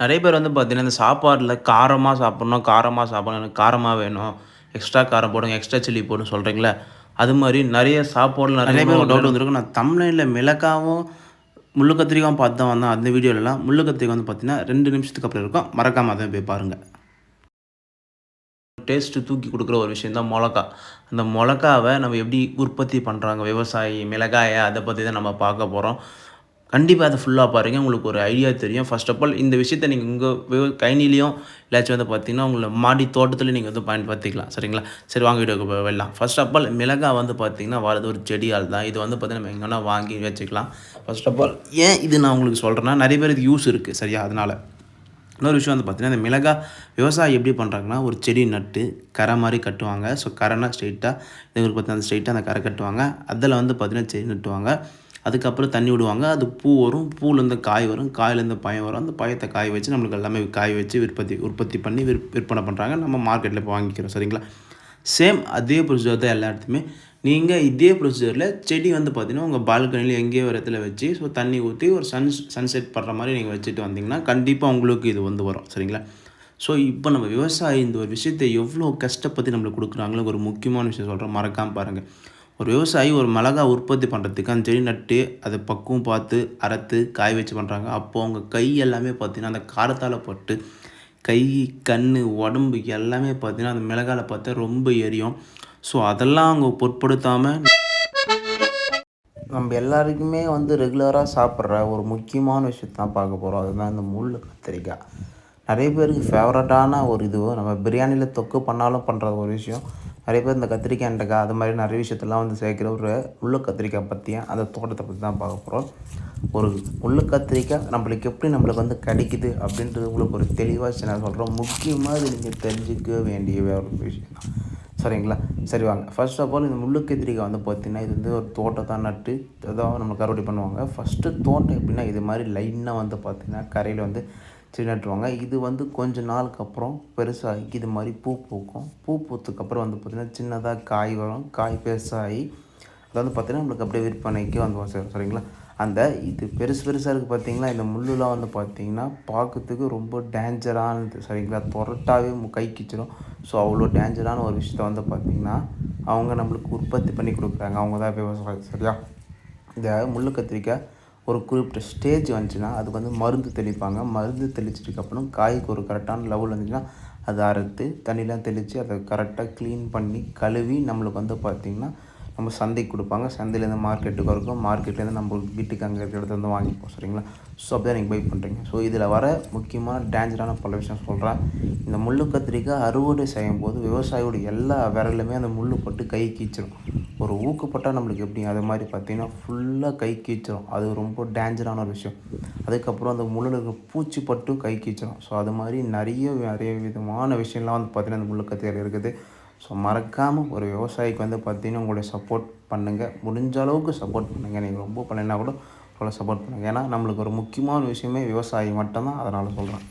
நெறைய பேர் வந்து பார்த்தீங்கன்னா, இந்த சாப்பாட்ல காரமா சாப்பிடணும், காரமா சாப்பிடணும். எனக்கு காரமா வேணும். எக்ஸ்ட்ரா காரம் போடுங்க, எக்ஸ்ட்ரா சில்லி போடுன்னு சொல்றீங்கள்ல. அது மாரி நெறைய சாப்பாடுல நெறைய பேருக்கு ஒரு டவுட் வந்திருக்கும். நான் தம்ப்நெயில்ல மிளகாவும், முள்ளு கத்திரிக்காவும் பார்த்து தான் வந்தேன். அந்த வீடியோலலாம் முள்ளு கத்திரிக்காய் வந்து பார்த்தீங்கன்னா, 2 நிமிஷத்துக்கு அப்புறம் இருக்கும். மறக்காம அத போய் பாருங்க. டேஸ்ட்டு தூக்கி குடுக்குற ஒரு விஷயம் தான் மொளகா. அந்த மொளகாவ நம்ம எப்படி உற்பத்தி பண்றாங்க விவசாயி, மிளகாய அத பத்தி தான் நம்ம பார்க்க போறோம். கண்டிப்பா அத ஃபுல்லா பாருங்க. உங்களுக்கு ஒரு ஐடியா தெரியும். ஃபர்ஸ்ட் ஆஃப் ஆல் இந்த விஷயத்த நீங்க உங்க கைனிலயும் இல்லாச்சும் வந்து பார்த்தீங்கன்னா, உங்கள மாடி தோட்டத்திலயும் நீங்க வந்து பயன்படுத்திக்கலாம். சரிங்களா? சரி வாங்க வீடியோக்கு போயிடலாம். ஃபர்ஸ்ட் ஆஃப் ஆல் மிளகா வந்து பார்த்தீங்கன்னா, வர்றது ஒரு செடியால் தான். இது வந்து பார்த்தீங்கன்னா, நம்ம எங்க வேணா வாங்கி வச்சுக்கலாம். ஃபர்ஸ்ட் ஆஃப் ஆல் ஏன் இது நான் உங்களுக்கு சொல்றேன்னா, நெறைய பேருக்கு யூஸ் இருக்கு. சரியா? அதனால. இன்னொரு விஷயம் வந்து பார்த்தீங்கன்னா, இந்த மிளகா விவசாயம் எப்படி பண்ணுறாங்கன்னா, ஒரு செடி நட்டு கரை மாரி கட்டுவாங்க. ஸோ கரைனா ஸ்ட்ரெயிட்டா இவங்களுக்கு பார்த்தீங்கன்னா, ஸ்ட்ரெயிட்டா அந்த கரை கட்டுவாங்க. அதில வந்து பார்த்தீங்கன்னா, செடி நட்டுவாங்க. அதுக்கப்புறம் தண்ணி விடுவாங்க. அது பூ வரும். பூலேருந்து காய் வரும். காயிலேருந்து பழம் வரும். அந்த பழத்த காய வச்சு நம்மளுக்கு எல்லாமே காய வச்சு உற்பத்தி பண்ணி விற்பனை பண்ணுறாங்க. நம்ம மார்க்கெட்டில போய் வாங்கிக்கிறோம். சரிங்களா? சேம் அதே ப்ரொசீஜர் தான் எல்லா இடத்துலயுமே. நீங்க இதே ப்ரொசீஜர்ல செடி வந்து பார்த்தீங்கன்னா, உங்க பால்கனில எங்கேயோ ஒரு இடத்துல வச்சு, ஸோ தண்ணி ஊத்தி ஒரு சன்செட் படுற மாரி நீங்க வச்சுட்டு வந்தீங்கன்னா, கண்டிப்பா உங்களுக்கு இது வந்து வரும். சரிங்களா? ஸோ இப்போ நம்ம விவசாயி இந்த ஒரு விஷயத்த எவ்வளோ கஷ்டப்பட்டு நம்மளுக்கு குடுக்குறாங்களோ, ஒரு முக்கியமான விஷயம் சொல்றேன். மறக்காம பாருங்க. ஒரு விவசாயி ஒரு மிளகா உற்பத்தி பண்ணுறதுக்கு அந்த செடி நட்டு, அத பக்குவம் பார்த்து, அறுத்து, காய வச்சு பண்றாங்க. அப்போ அவங்க கை எல்லாமே பார்த்தீங்கன்னா, அந்த காரத்தால பட்டு கை, கண்ணு, உடம்பு எல்லாமே பார்த்தீங்கன்னா, அந்த மிளகால பார்த்தா ரொம்ப எரியும். ஸோ, அதெல்லாம் அவங்க பொருட்படுத்தாம நம்ம எல்லாருக்குமே வந்து ரெகுலரா சாப்பிட்ற ஒரு முக்கியமான விஷயத்த தான் பார்க்க போறோம். அதுதான் இந்த முள்ளு கத்திரிக்காய். நெறைய பேருக்கு ஃபேவரட்டான ஒரு நம்ம பிரியாணில தொக்கு பண்ணாலும் பண்ற ஒரு விஷயம். நெறைய பேர் இந்த கத்திரிக்காய், வெண்டைக்காய் அது மாரி நெறைய விஷயத்தலாம் வந்து சேர்க்கிற ஒரு முள்ளு கத்திரிக்காய் பத்தியும், அந்த தோட்டத்த பத்தி தான் பார்க்க போறோம். ஒரு முள்ளு கத்திரிக்காய் நம்மளுக்கு வந்து கிடைக்குது அப்படின்றது உங்களுக்கு ஒரு தெளிவா நான் சொல்றேன். முக்கியமா இது நீங்க தெரிஞ்சுக்க வேண்டிய ஒரு விஷயம் தான். சரிங்களா? சரி வாங்க. ஃபர்ஸ்ட் ஆஃப் ஆல் இந்த முள்ளு கத்திரிக்காய் வந்து பார்த்தீங்கன்னா, இது வந்து ஒரு தோட்டத்த நட்டு அதான் நம்ம அறுவடை பண்ணுவாங்க. ஃபர்ஸ்ட்டு தோட்டம் எப்படின்னா, இது மாரி லைனா வந்து பார்த்தீங்கன்னா, கரையில வந்து செடி நட்டுருவாங்க. இது வந்து கொஞ்ச நாளுக்கு அப்புறம் பெருசாகி இது மாரி பூ பூக்கும். பூ பூத்ததுக்கப்புறம் வந்து பார்த்தீங்கன்னா, சின்னதா காய் வரும். காய் பெருசாகி அது வந்து பார்த்தீங்கன்னா, நம்மளுக்கு அப்படியே விற்பனைக்கு வந்து சரிங்களா? அந்த இது பெருசு பெருசா இருக்குது பார்த்தீங்களா, இந்த முள்ளுலாம் வந்து பார்த்தீங்கன்னா, பார்க்கறதுக்கு ரொம்ப டேஞ்சரானது சரிங்களா? தொரட்டாவே கைக்கிச்சிரும். ஸோ, அவ்வளோ டேஞ்சரான ஒரு விஷயத்த வந்து பார்த்தீங்கன்னா, அவங்க நம்மளுக்கு உற்பத்தி பண்ணி குடுக்குறாங்க. அவங்க தான் விவசாயி சரியா? இந்த முள்ளு கத்திரிக்காய் ஒரு குறிப்பிட்ட ஸ்டேஜ் வந்துச்சுன்னா, அதுக்கு வந்து மருந்து தெளிப்பாங்க. மருந்து தெளிச்சதுக்கப்புறம் காய்க்கு ஒரு கரெக்டான லெவல் வந்துச்சுன்னா, அத அறுத்து தண்ணிலாம் தெளித்து அதை கரெக்டாக க்ளீன் பண்ணி கழுவி நம்மளுக்கு வந்து பார்த்திங்கன்னா, நம்ம சந்தைக்கு கொடுப்பாங்க. சந்தையிலேருந்து மார்க்கெட்டுக்கு இருக்கும். மார்க்கெட்லேருந்து நம்ம வீட்டுக்கு அங்கே இருக்கிற இடத்துல வந்து வாங்கிப்போம் சரிங்களா? ஸோ அப்படி தான் நீங்கள் பை பண்ணுறீங்க. ஸோ இதில் வர முக்கியமான டேஞ்சரான பல விஷயம் சொல்கிறேன். இந்த முள்ளு கத்திரிக்காய் அறுவடை செய்யும்போது விவசாயியோட எல்லா விரலுமே அந்த முள்ளு பட்டு கை கீச்சிரும். ஒரு ஊக்குப்பட்டால் நம்மளுக்கு எப்படி அது மாதிரி பார்த்தீங்கன்னா ஃபுல்லாக கை கீச்சிரும். அது ரொம்ப டேஞ்சரான ஒரு விஷயம். அதுக்கப்புறம் அந்த முள்ளில் இருக்க பூச்சி பட்டும் கை கீச்சிரும். ஸோ அது மாதிரி நிறைய விதமான விஷயம்லாம் வந்து பார்த்தீங்கன்னா அந்த முள்ளு கத்திரிக்காயில் இருக்குது. ஸோ மறக்காமல் ஒரு விவசாயிக்கு வந்து பார்த்தீங்கன்னா உங்களுடைய சப்போர்ட் பண்ணுங்கள். முடிஞ்ச அளவுக்கு சப்போர்ட் பண்ணுங்கள். நீங்கள் ரொம்ப பண்ணலைன்னா கூட அவ்வளோ சப்போர்ட் பண்ணுங்கள். ஏன்னா நம்மளுக்கு ஒரு முக்கியமான விஷயமே விவசாயி மட்டும்தான். அதனால் சொல்கிறேன்.